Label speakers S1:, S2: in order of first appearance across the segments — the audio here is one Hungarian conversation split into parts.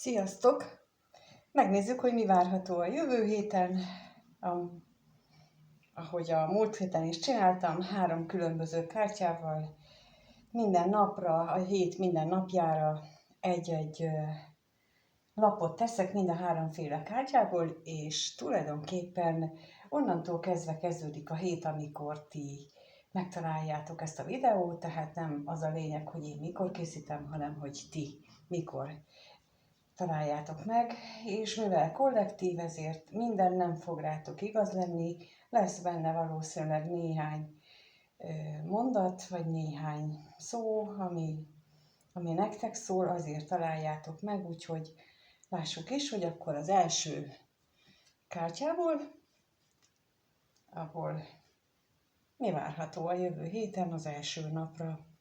S1: Sziasztok! Megnézzük, hogy mi várható a jövő héten. Ahogy a múlt héten is csináltam, 3 különböző kártyával. Minden napra, a hét minden napjára egy-egy lapot teszek mind a 3 féle kártyából, és tulajdonképpen onnantól kezdve kezdődik a hét, amikor ti megtaláljátok ezt a videót, tehát nem az a lényeg, hogy én mikor készítem, hanem hogy ti mikor találjátok meg, és mivel kollektív, ezért minden nem fog rátok igaz lenni, lesz benne valószínűleg néhány mondat, vagy néhány szó, ami nektek szól, azért találjátok meg, úgyhogy lássuk is, hogy akkor az első kártyából, ahol mi várható a jövő héten az első napra.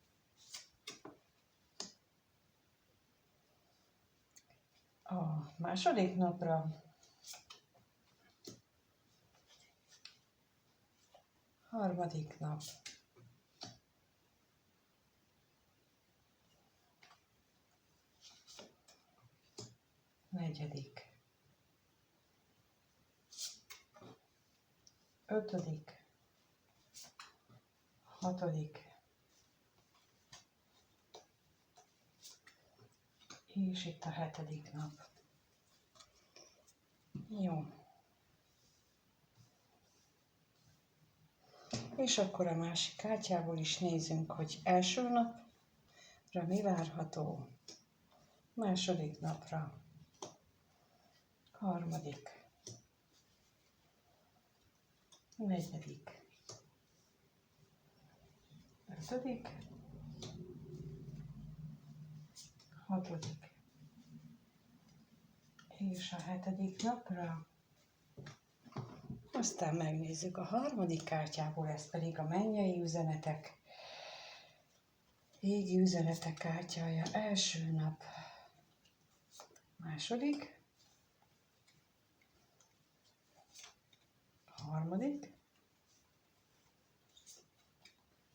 S1: A második napra, harmadik nap, negyedik, ötödik, hatodik, és itt a 7. nap. Jó. És akkor a másik kártyából is nézzünk, hogy első napra mi várható, második napra, harmadik, negyedik, ötödik, hatodik, és a 7. napra. Aztán megnézzük a harmadik kártyából, ez pedig a mennyei üzenetek, égi üzenetek kártyája. Első nap, második, harmadik,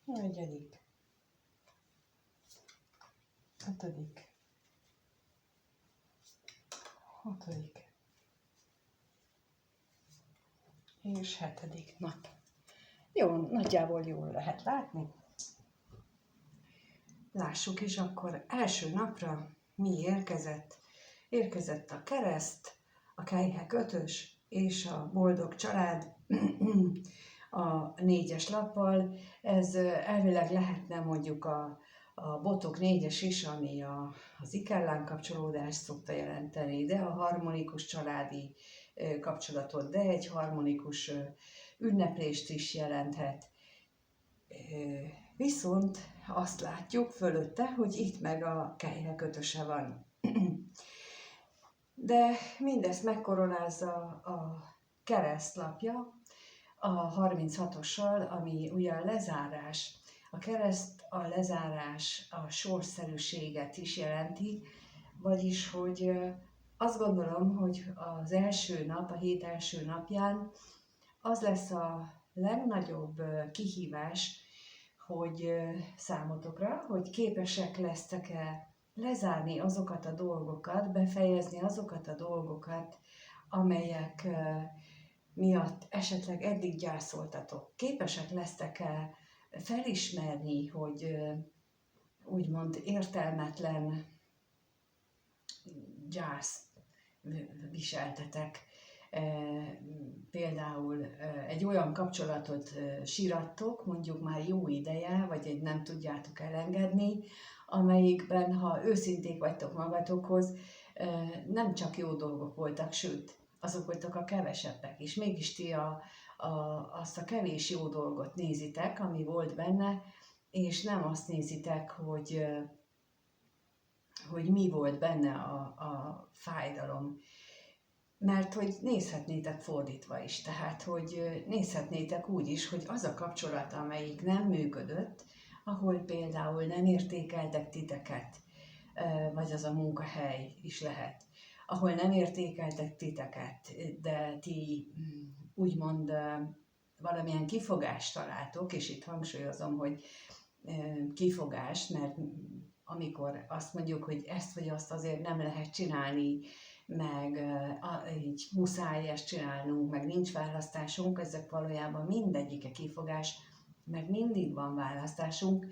S1: negyedik, ötödik, hatodik, és 7. nap. Jó, nagyjából jól lehet látni. Lássuk is akkor első napra mi érkezett. Érkezett a kereszt, a kelyhek 5-ös és a boldog család a 4-es lappal. Ez elvileg lehetne mondjuk a botok 4-es is, ami az ikellán kapcsolódást szokta jelenteni, de a harmonikus családi kapcsolatot, de egy harmonikus ünneplést is jelenthet. Viszont azt látjuk fölötte, hogy itt meg a kelyhek 5-öse van. De mindezt megkoronázza a keresztlapja a 36-ossal, ami ugye a lezárás. A kereszt a lezárás, a sorszerűséget is jelenti, vagyis, hogy azt gondolom, hogy az első nap, a hét első napján az lesz a legnagyobb kihívás, hogy számotokra, hogy képesek lesztek-e lezárni azokat a dolgokat, befejezni azokat a dolgokat, amelyek miatt esetleg eddig gyászoltatok. Képesek lesztek-e felismerni, hogy úgymond értelmetlen gyászt viseltetek. Például egy olyan kapcsolatot sírattok, mondjuk már jó ideje, vagy egy nem tudjátok elengedni, amelyikben, ha őszinték vagytok magatokhoz, nem csak jó dolgok voltak, sőt, azok voltak a kevesebbek, és mégis ti azt a kevés jó dolgot nézitek, ami volt benne, és nem azt nézitek, hogy mi volt benne a fájdalom. Mert hogy nézhetnétek fordítva is, tehát hogy nézhetnétek úgy is, hogy az a kapcsolat, amelyik nem működött, ahol például nem értékeltek titeket, vagy az a munkahely is lehet, ahol nem értékeltek titeket, de ti úgymond valamilyen kifogást találtok, és itt hangsúlyozom, hogy kifogás, mert amikor azt mondjuk, hogy ezt vagy azt azért nem lehet csinálni, meg így muszáj ezt csinálnunk, meg nincs választásunk, ezek valójában mindegyike kifogás, meg mindig van választásunk,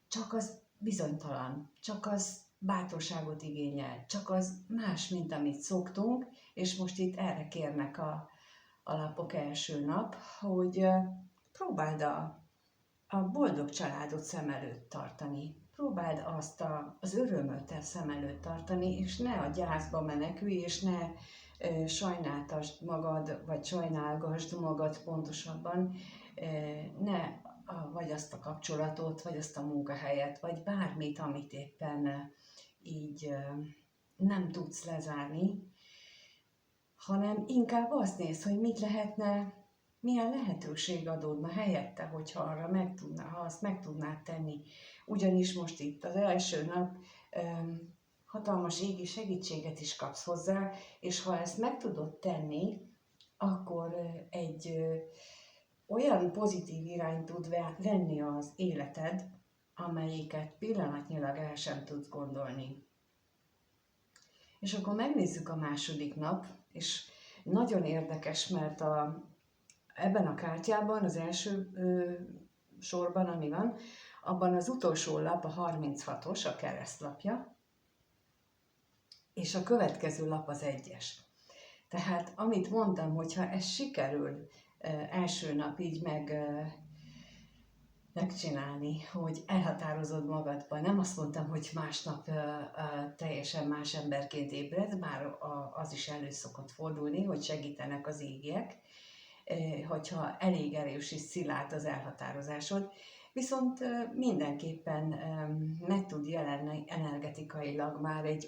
S1: csak az bizonytalan, csak az bátorságot igényel, csak az más, mint amit szoktunk, és most itt erre kérnek a lapok első nap, hogy próbáld a boldog családot szem előtt tartani. Próbáld azt az örömöt szem előtt tartani, és ne a gyászba menekülj, és ne sajnáltasd magad, vagy sajnálgasd magad pontosabban, vagy azt a kapcsolatot, vagy azt a munkahelyet, vagy bármit, amit éppen így nem tudsz lezárni, hanem inkább azt nézd, hogy mit lehetne, milyen lehetőség adódna helyette, hogyha ha azt meg tudnád tenni. Ugyanis most itt az első nap hatalmas égi segítséget is kapsz hozzá, és ha ezt meg tudod tenni, akkor egy olyan pozitív irányt tud venni az életed, amelyiket pillanatnyilag el sem tudsz gondolni. És akkor megnézzük a második nap, és nagyon érdekes, mert ebben a kártyában, az első sorban, ami van, abban az utolsó lap, a 36-os, a keresztlapja, és a következő lap az 1-es. Tehát amit mondtam, hogyha ez sikerül első nap így megcsinálni, hogy elhatározod magadban. Nem azt mondtam, hogy másnap teljesen más emberként ébredsz, bár az is elő szokott fordulni, hogy segítenek az égiek, hogyha elég erős és szilárd az elhatározásod. Viszont mindenképpen meg tud jelenni energetikailag már egy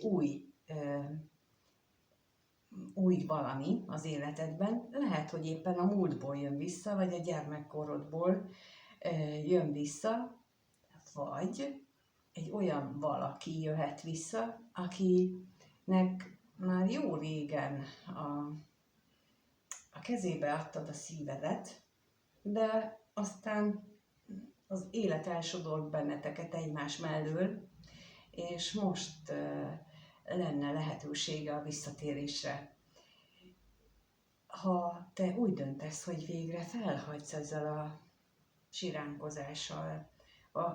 S1: új valami az életedben. Lehet, hogy éppen a múltból jön vissza, vagy a gyermekkorodból jön vissza, vagy egy olyan valaki jöhet vissza, akinek már jó régen a kezébe adtad a szívedet, de aztán az élet elsodort benneteket egymás mellől, és most lenne lehetősége a visszatérésre. Ha te úgy döntesz, hogy végre felhagysz ezzel a siránkozással,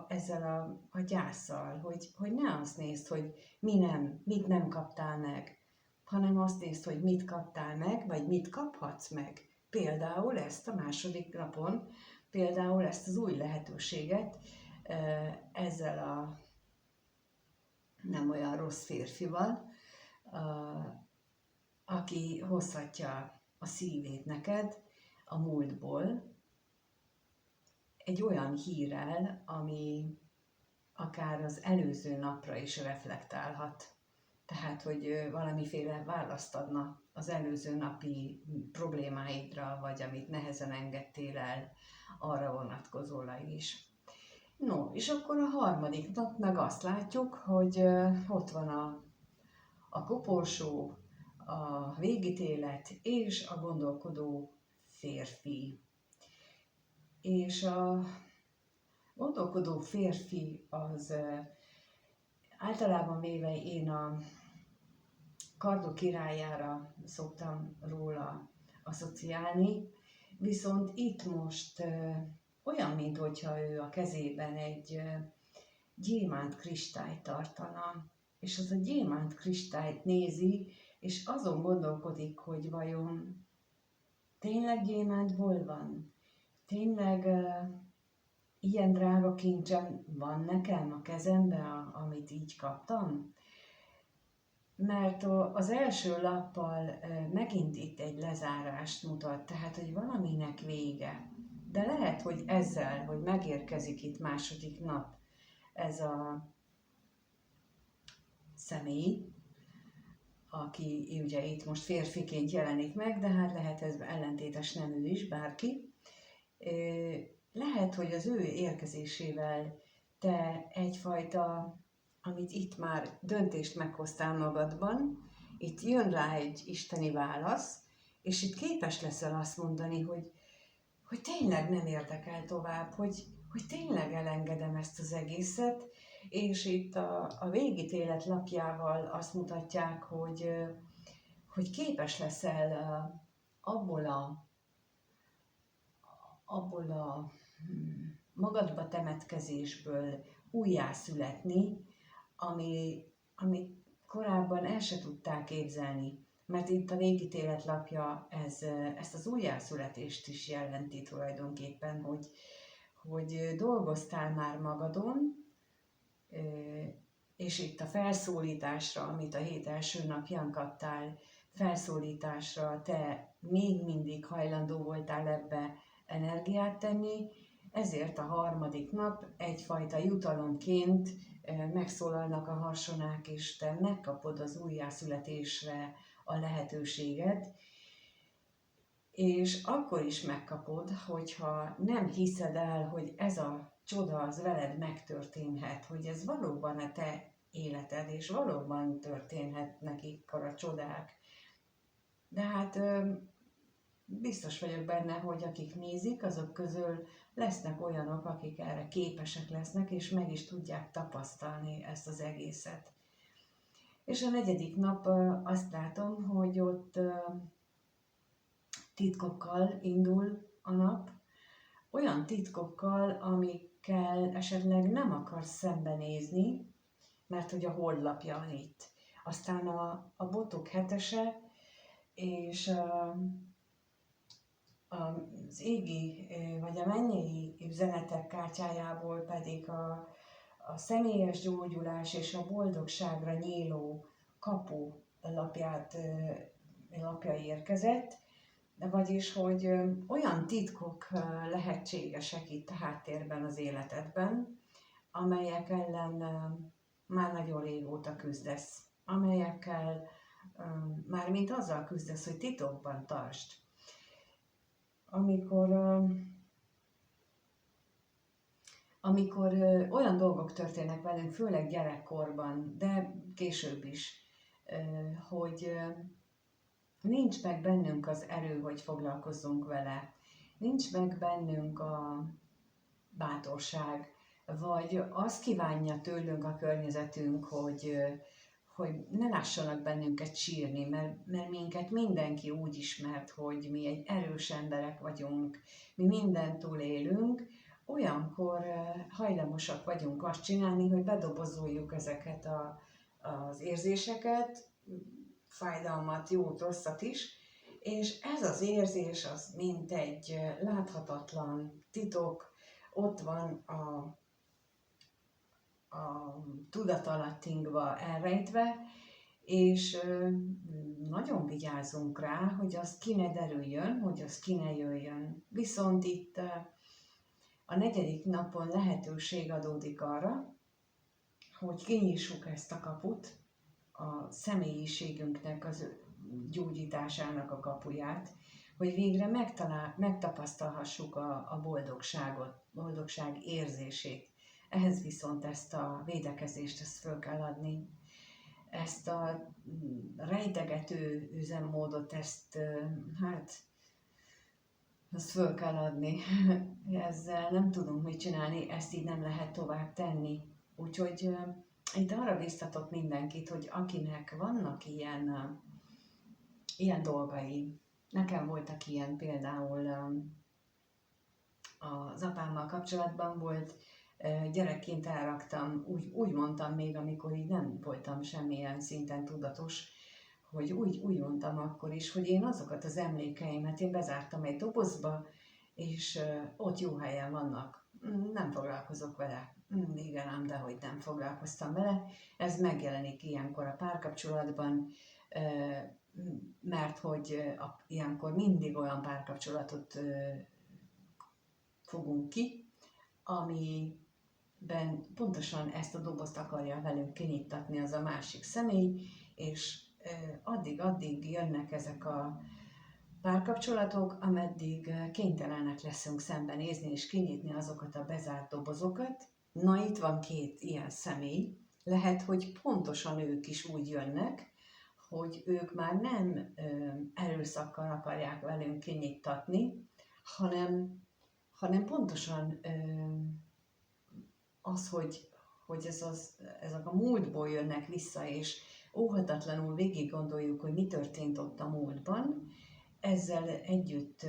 S1: ezzel a gyászsal, hogy ne azt nézd, hogy mit nem kaptál meg, hanem azt nézd, hogy mit kaptál meg, vagy mit kaphatsz meg. Például ezt a második napon, például ezt az új lehetőséget ezzel a nem olyan rossz férfival, aki hozhatja a szívét neked a múltból, egy olyan hírrel, ami akár az előző napra is reflektálhat. Tehát, hogy valamiféle választ adna az előző napi problémáidra, vagy amit nehezen engedtél el, arra vonatkozólag is. No, és akkor a harmadik nap meg azt látjuk, hogy ott van a koporsó, a végítélet és a gondolkodó férfi. És a gondolkodó férfi az általában véve én a kardok királyára szoktam róla asszociálni, viszont itt most olyan, mintha ő a kezében egy gyémánt kristályt tartana, és az a gyémánt kristályt nézi, és azon gondolkodik, hogy vajon tényleg gyémántból van? Tényleg ilyen drága kincsem van nekem a kezemben, amit így kaptam? Mert az első lappal megint itt egy lezárást mutat, tehát, hogy valaminek vége. De lehet, hogy ezzel, hogy megérkezik itt második nap ez a személy, aki ugye itt most férfiként jelenik meg, de hát lehet ez ellentétes nemű is, bárki. Lehet, hogy az ő érkezésével te egyfajta, amit itt már döntést meghoztál magadban, itt jön rá egy isteni válasz, és itt képes leszel azt mondani, hogy tényleg nem érdekel tovább, hogy tényleg elengedem ezt az egészet, És itt a végítélet lapjával azt mutatják, hogy képes leszel abból a magadba temetkezésből újjászületni, ami korábban el se tudták képzelni. Mert itt a végítélet lapja ezt az újjászületést is jelenti tulajdonképpen, hogy dolgoztál már magadon, és itt a felszólításra, amit a hét első napján kaptál, felszólításra te még mindig hajlandó voltál ebbe energiát tenni, ezért a harmadik nap egyfajta jutalomként megszólalnak a harsonák, és te megkapod az újjászületésre a lehetőséget, és akkor is megkapod, hogyha nem hiszed el, hogy ez a csoda az veled megtörténhet, hogy ez valóban a te életed, és valóban történhetnek ikkor a csodák. De hát biztos vagyok benne, hogy akik nézik, azok közül lesznek olyanok, akik erre képesek lesznek, és meg is tudják tapasztalni ezt az egészet. És a negyedik nap azt látom, hogy ott titkokkal indul a nap, olyan titkokkal, amikkel esetleg nem akarsz szembenézni, mert hogy a holdlapja van itt. Aztán a botok hetese, és az égi vagy a mennyei üzenetek kártyájából pedig a személyes gyógyulás és a boldogságra nyíló kapu lapja érkezett, vagyis, hogy olyan titkok lehetségesek itt a háttérben az életedben, amelyek ellen már nagyon régóta küzdesz, amelyekkel mármint azzal küzdesz, hogy titokban tartsd. Amikor olyan dolgok történnek velünk, főleg gyerekkorban, de később is, hogy nincs meg bennünk az erő, hogy foglalkozzunk vele, nincs meg bennünk a bátorság, vagy azt kívánja tőlünk a környezetünk, hogy ne lássanak bennünket sírni, mert minket mindenki úgy ismert, hogy mi egy erős emberek vagyunk, mi mindent túlélünk, olyankor hajlamosak vagyunk azt csinálni, hogy bedobozoljuk ezeket az érzéseket, fájdalmat, jót, rosszat is, és ez az érzés az mint egy láthatatlan titok, ott van a tudatalattinkba elrejtve, és nagyon vigyázunk rá, hogy az ki ne derüljön, hogy az ki ne jöjjön. Viszont itt a negyedik napon lehetőség adódik arra, hogy kinyissuk ezt a kaput, a személyiségünknek az gyógyításának a kapuját, hogy végre megtapasztalhassuk a boldogságot, boldogság érzését. Ehhez viszont ezt a védekezést ezt föl kell adni. Ezt a rejtegető üzemmódot, ezt föl kell adni. Ezzel nem tudunk mit csinálni, ezt így nem lehet tovább tenni. Úgyhogy itt arra biztatok mindenkit, hogy akinek vannak ilyen dolgai, nekem voltak ilyen például az apámmal kapcsolatban volt, gyerekként elraktam, úgy mondtam még, amikor így nem voltam semmilyen szinten tudatos, hogy úgy mondtam akkor is, hogy én azokat az emlékeimet én bezártam egy dobozba, és ott jó helyen vannak. Nem foglalkozok vele. Igen ám, de hogy nem foglalkoztam vele. Ez megjelenik ilyenkor a párkapcsolatban, mert hogy ilyenkor mindig olyan párkapcsolatot fogunk ki, amiben pontosan ezt a dobozt akarja velünk kinyittatni az a másik személy, és addig jönnek ezek a párkapcsolatok, ameddig kénytelenek leszünk szembenézni és kinyitni azokat a bezárt dobozokat. Na, itt van két ilyen személy, lehet, hogy pontosan ők is úgy jönnek, hogy ők már nem erőszakkal akarják velünk kinyittatni, hanem pontosan az, hogy ezek a múltból jönnek vissza, és óhatatlanul végig gondoljuk, hogy mi történt ott a múltban, ezzel együtt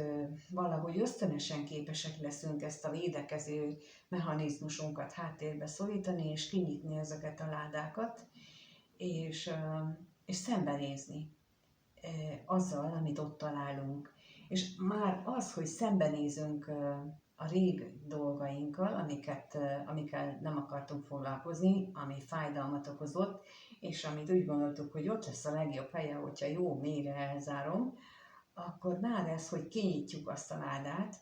S1: valahogy ösztönösen képesek leszünk ezt a védekező mechanizmusunkat háttérbe szorítani, és kinyitni ezeket a ládákat, és szembenézni azzal, amit ott találunk. És már az, hogy szembenézünk a rég dolgainkkal, amikkel nem akartunk foglalkozni, ami fájdalmat okozott, és amit úgy gondoltuk, hogy ott lesz a legjobb helye, hogyha jó mélyre elzárom, akkor már ez, hogy kinyitjuk azt a ládát,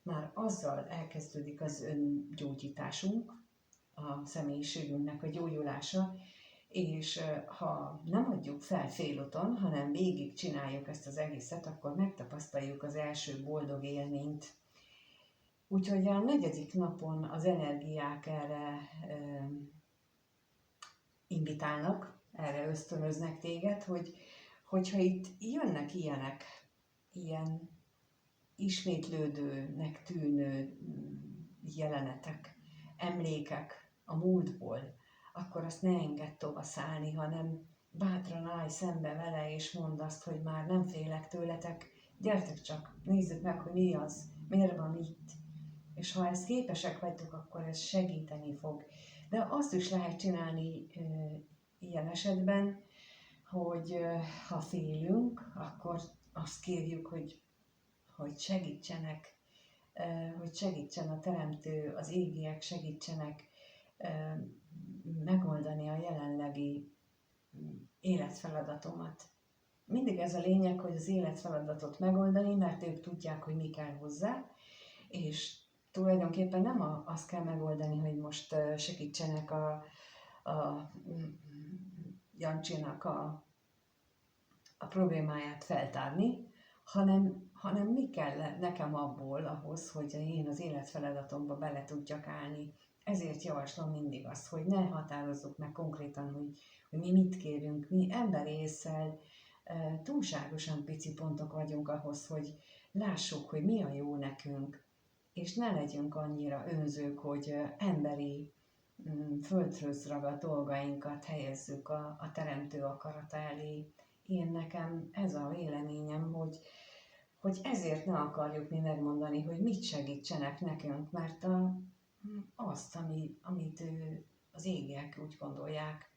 S1: már azzal elkezdődik az öngyógyításunk, a személyiségünknek a gyógyulása, és ha nem adjuk fel félúton, hanem végig csináljuk ezt az egészet, akkor megtapasztaljuk az első boldog élményt. Úgyhogy a 4. napon az energiák erre invitálnak, erre ösztönöznek téged, hogyha itt jönnek ilyenek, ilyen ismétlődőnek tűnő jelenetek, emlékek a múltból, akkor azt ne engedd tovább szállni, hanem bátran állj szembe vele, és mondd azt, hogy már nem félek tőletek, gyertek csak, nézzük meg, hogy mi az, miért van itt. És ha ezt képesek vagytok, akkor ez segíteni fog. De azt is lehet csinálni ilyen esetben, hogy ha félünk, akkor azt kérjük, hogy segítsenek, hogy segítsen a Teremtő, az égiek segítsenek megoldani a jelenlegi életfeladatomat. Mindig ez a lényeg, hogy az életfeladatot megoldani, mert ők tudják, hogy mi kell hozzá, és tulajdonképpen nem azt kell megoldani, hogy most segítsenek a Jancsinak a problémáját feltárni, hanem mi kell nekem abból ahhoz, hogy én az életfeladatomba bele tudjak állni. Ezért javaslom mindig azt, hogy ne határozzuk meg konkrétan, hogy mi mit kérünk. Mi emberésszel túlságosan pici pontok vagyunk ahhoz, hogy lássuk, hogy mi a jó nekünk, és ne legyünk annyira önzők, hogy emberi, földhöz ragadt dolgainkat helyezzük a Teremtő akarata elé. Nekem ez a véleményem, hogy ezért ne akarjuk mi megmondani, hogy mit segítsenek nekünk, mert azt, amit az égiek úgy gondolják,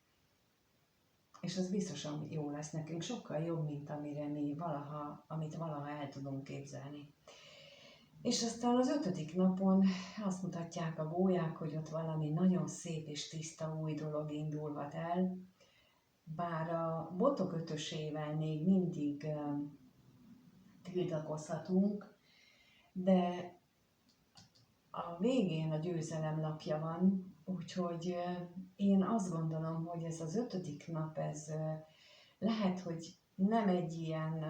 S1: és az biztosan jó lesz nekünk, sokkal jobb, mint amit valaha el tudunk képzelni. És aztán az 5. napon azt mutatják a gólyák, hogy ott valami nagyon szép és tiszta új dolog indulhat el, bár a botok ötösével még mindig tiltakozhatunk, de a végén a győzelem napja van, úgyhogy én azt gondolom, hogy ez az 5. nap, ez lehet, hogy nem egy ilyen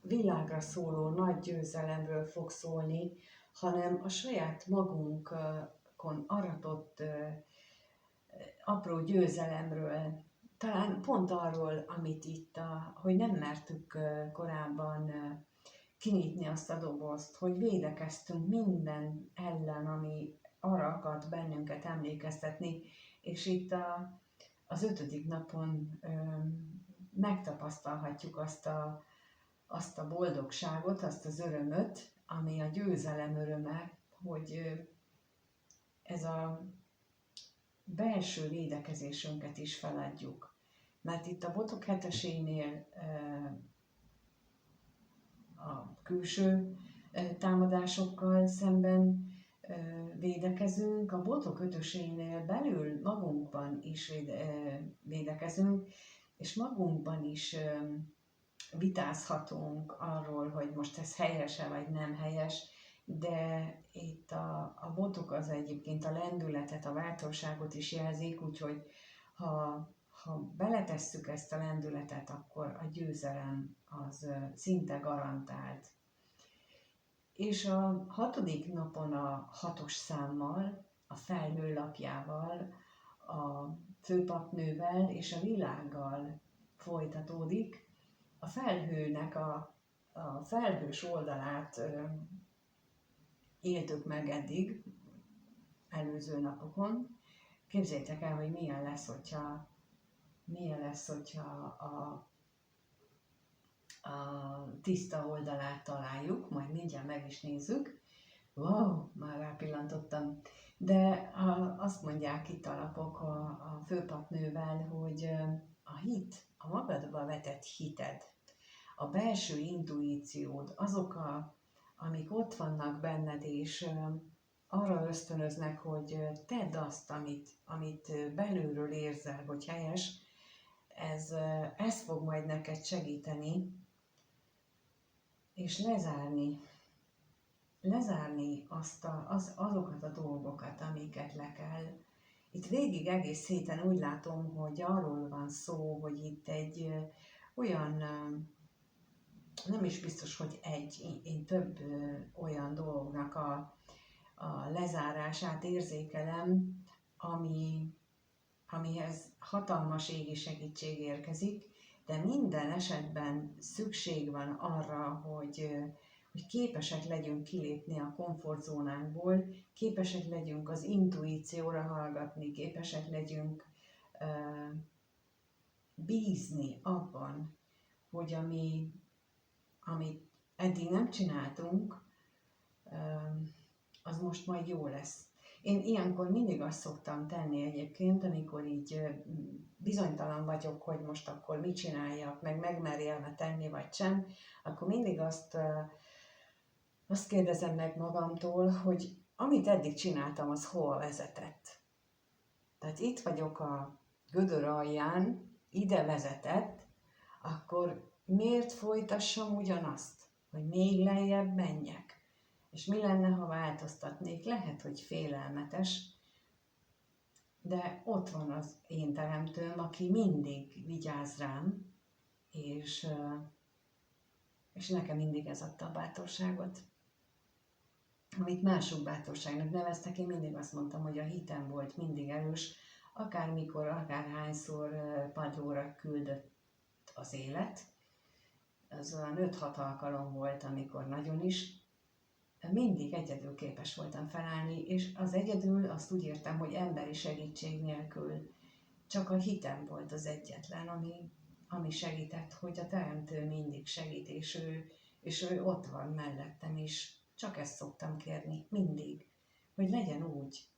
S1: világra szóló nagy győzelemről fog szólni, hanem a saját magunkon aratott apró győzelemről, talán pont arról, amit itt, hogy nem mertük korábban kinyitni azt a dobozt, hogy védekeztünk minden ellen, ami arra akart bennünket emlékeztetni, és itt az 5. napon megtapasztalhatjuk azt a boldogságot, azt az örömöt, ami a győzelem öröme, hogy ez a belső védekezésünket is feladjuk. Mert itt a botok hetesénél a külső támadásokkal szemben védekezünk, a botok ötösénél belül magunkban is védekezünk, és magunkban is vitázhatunk arról, hogy most ez helyes-e vagy nem helyes, de itt a botok az egyébként a lendületet, a váltóságot is jelzik, úgyhogy ha beletesszük ezt a lendületet, akkor a győzelem az szinte garantált. És a 6. napon a 6-os számmal, a felhő lapjával, a főpapnővel és a világgal folytatódik. A felhőnek a felhős oldalát éltük meg eddig, előző napokon, Képzeljétek el, hogy milyen lesz, hogyha a tiszta oldalát találjuk, majd mindjárt meg is nézzük. Wow, már rápillantottam. De azt mondják itt a lapok a főpapnővel, hogy a hit, a magadba vetett hited, a belső intuíciód, azok, amik ott vannak benned, és arra ösztönöznek, hogy tedd azt, amit belülről érzel, hogy helyes, ez fog majd neked segíteni, és lezárni azokat a dolgokat, amiket le kell. Itt végig egész héten úgy látom, hogy arról van szó, hogy itt egy olyan, nem is biztos, hogy én több olyan dolognak a lezárását érzékelem, amihez hatalmas égi segítség érkezik, de minden esetben szükség van arra, hogy képesek legyünk kilépni a komfortzónánkból, képesek legyünk az intuícióra hallgatni, képesek legyünk bízni abban, hogy amit eddig nem csináltunk, az most majd jó lesz. Én ilyenkor mindig azt szoktam tenni egyébként, amikor így bizonytalan vagyok, hogy most akkor mit csináljak, meg megmerjem tenni vagy sem, akkor mindig azt kérdezem meg magamtól, hogy amit eddig csináltam, az hol vezetett. Tehát itt vagyok a gödör alján, ide vezetett, akkor miért folytassam ugyanazt, hogy még lejjebb menjek? És mi lenne, ha változtatnék? Lehet, hogy félelmetes, de ott van az én teremtőm, aki mindig vigyáz rám, és nekem mindig ez adta a bátorságot. Amit mások bátorságnak neveztek, én mindig azt mondtam, hogy a hitem volt mindig erős, akármikor, akárhányszor padlóra küldött az élet. Az olyan 5-6 alkalom volt, amikor nagyon is. Mindig egyedül képes voltam felállni, és az egyedül azt úgy értem, hogy emberi segítség nélkül. Csak a hitem volt az egyetlen, ami segített, hogy a teremtő mindig segít, és ő ott van mellettem is. Csak ezt szoktam kérni, mindig, hogy legyen úgy.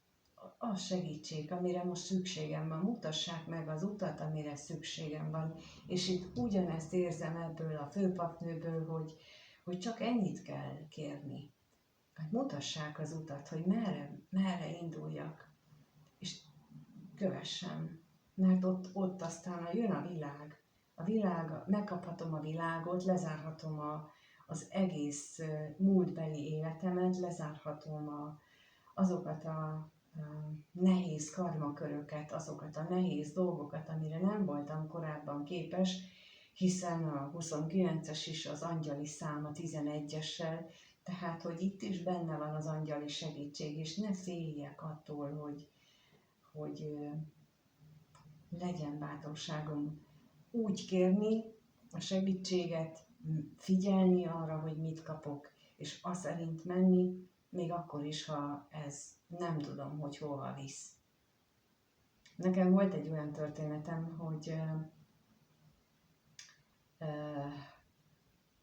S1: Az segítség, amire most szükségem van, mutassák meg az utat, amire szükségem van. És itt ugyanezt érzem ebből a főpapnőből, hogy csak ennyit kell kérni. Hát mutassák az utat, hogy merre induljak, és kövessem. Mert ott aztán jön a világ, megkaphatom a világot, lezárhatom az egész múltbeli életemet, lezárhatom azokat a nehéz karmaköröket, azokat a nehéz dolgokat, amire nem voltam korábban képes, hiszen a 29-es is az angyali szám a 11-essel, tehát, hogy itt is benne van az angyali segítség, és ne féljek attól, hogy legyen bátorságom úgy kérni a segítséget, figyelni arra, hogy mit kapok, és azt szerint menni, még akkor is, ha ez nem tudom, hogy hova visz. Nekem volt egy olyan történetem, hogy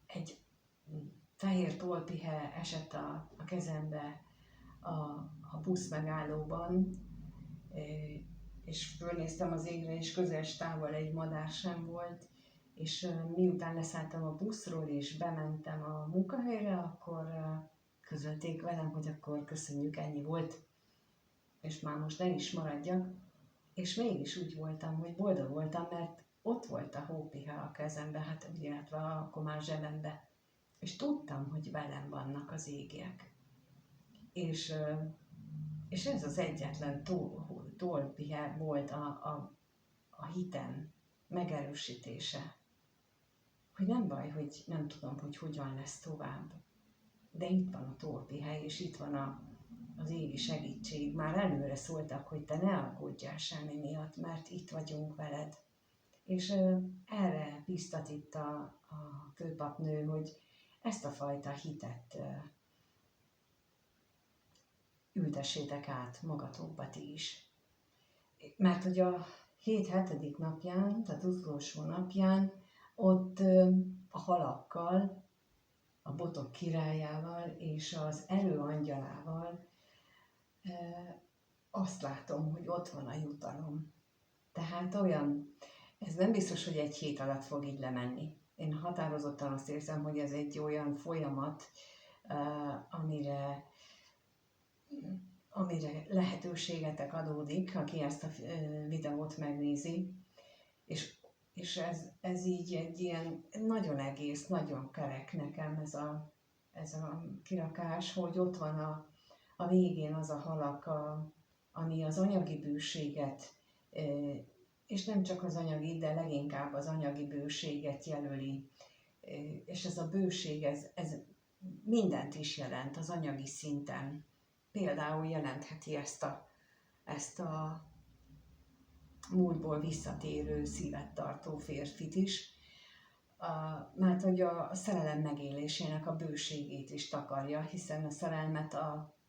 S1: egy fehér tollpihe esett a kezembe a busz megállóban, és fölnéztem az égre, és közels távol egy madár sem volt, és miután leszálltam a buszról, és bementem a munkahelyre, akkor közölték velem, hogy akkor köszönjük, ennyi volt, és már most el is maradjak, és mégis úgy voltam, hogy boldog voltam, mert ott volt a hópiha a kezembe, hát illetve akkor már zsebembe, és tudtam, hogy velem vannak az égiek. És ez az egyetlen tollpihe volt a hitem megerősítése. Hogy nem baj, hogy nem tudom, hogy hogyan lesz tovább. De itt van a tollpihe, és itt van az égi segítség. Már előre szóltak, hogy te ne aggódjál semmi miatt, mert itt vagyunk veled. És erre biztat itt a főpapnő, hogy ezt a fajta hitet ültessétek át magatokba ti is. mert hogy a hét hetedik napján, tehát utolsó napján, ott a halakkal, a botok királyával és az erő angyalával azt látom, hogy ott van a jutalom. Tehát olyan, ez nem biztos, hogy egy hét alatt fog így lemenni. Én határozottan azt érzem, hogy ez egy olyan folyamat, amire lehetőségetek adódik, aki ezt a videót megnézi, és ez így egy ilyen nagyon egész, nagyon kerek nekem ez a kirakás, hogy ott van a végén az a halak, ami az anyagi bőséget, és nem csak az anyagi, de leginkább az anyagi bőséget jelöli. És ez a bőség, ez mindent is jelent az anyagi szinten. Például jelentheti ezt a múltból visszatérő, szívet tartó férfit is, mert hogy a szerelem megélésének a bőségét is takarja, hiszen a szerelmet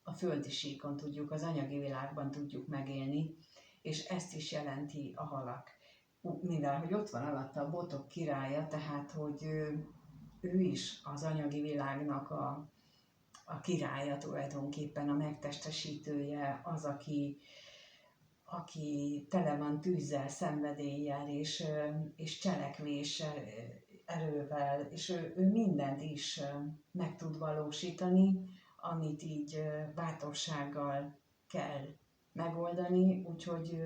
S1: a földi síkon tudjuk, az anyagi világban tudjuk megélni, és ezt is jelenti a halak. Mivel, hogy ott van alatta a botok királya, tehát, hogy ő is az anyagi világnak a királya tulajdonképpen, a megtestesítője, az, aki tele van tűzzel, szenvedéllyel és cselekvéssel, erővel, és ő mindent is meg tud valósítani, amit így bátorsággal kell megoldani, úgyhogy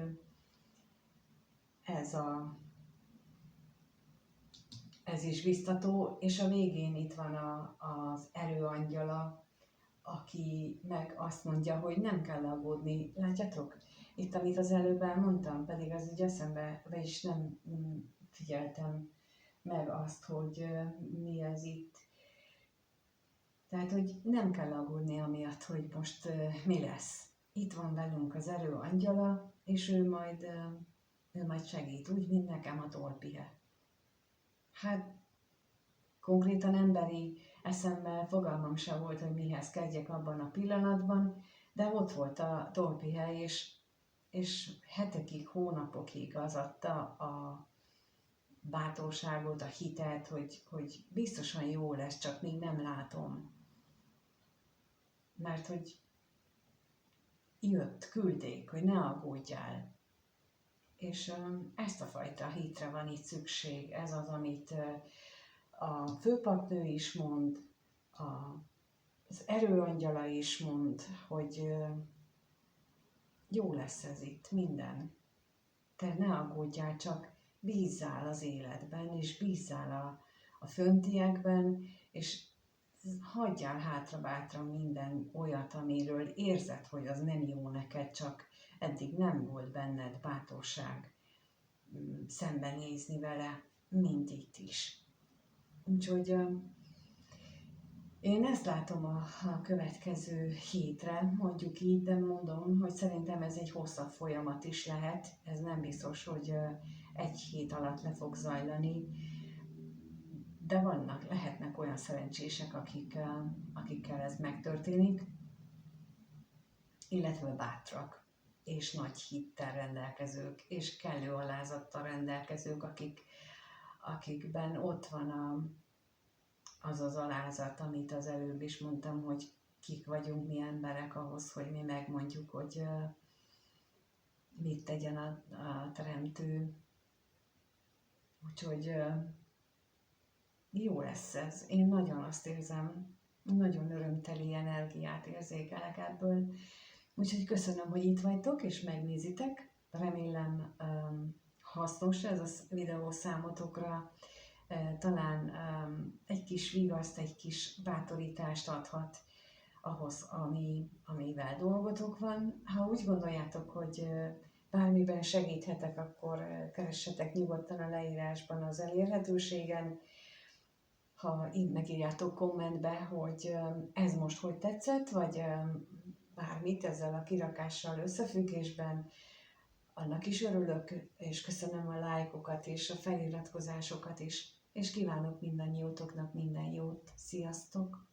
S1: ez is biztató, és a végén itt van az erőangyala, aki meg azt mondja, hogy nem kell aggódni. Látjátok? Itt, amit az előbb elmondtam, pedig az így eszembe, vagyis nem figyeltem meg azt, hogy mi ez itt. Tehát, hogy nem kell aggódni amiatt, hogy most mi lesz. Itt van velünk az erő angyala, és ő majd segít, úgy, mint nekem a tolpihe. Hát konkrétan emberi eszemmel fogalmam sem volt, hogy mihez kezdjek abban a pillanatban, de ott volt a tolpihe, és hetekig, hónapokig az adta a bátorságot, a hitet, hogy biztosan jó lesz, csak még nem látom. Mert hogy küldték, hogy ne aggódjál. És ezt a fajta hitre van itt szükség. Ez az, amit a főpapnő is mond, az erőangyala is mond, hogy jó lesz ez itt, minden. Te ne aggódjál, csak bízzál az életben, és bízzál a föntiekben, és hagyjál hátra-bátra minden olyat, amiről érzed, hogy az nem jó neked, csak eddig nem volt benned bátorság szembenézni vele, mint itt is. Úgyhogy én ezt látom a következő hétre, mondjuk így, de mondom, hogy szerintem ez egy hosszabb folyamat is lehet. Ez nem biztos, hogy egy hét alatt le fog zajlani, de lehetnek olyan szerencsések, akikkel ez megtörténik, illetve bátrak, és nagy hittel rendelkezők, és kellő alázattal rendelkezők, akikben ott van az az alázat, amit az előbb is mondtam, hogy kik vagyunk mi emberek ahhoz, hogy mi megmondjuk, hogy mit tegyen a Teremtő. Úgyhogy jó lesz ez. Én nagyon azt érzem, nagyon örömteli energiát érzékelek ebből. Úgyhogy köszönöm, hogy itt vagytok és megnézitek. Remélem hasznos ez a videó számotokra. Talán egy kis vigaszt, egy kis bátorítást adhat ahhoz, amivel dolgotok van. Ha úgy gondoljátok, hogy bármiben segíthetek, akkor keressetek nyugodtan a leírásban az elérhetőségen. Ha így megírjátok kommentbe, hogy ez most hogy tetszett, vagy bármit ezzel a kirakással összefüggésben, annak is örülök, és köszönöm a lájkokat és a feliratkozásokat is, és kívánok mindannyiótoknak minden jót. Sziasztok!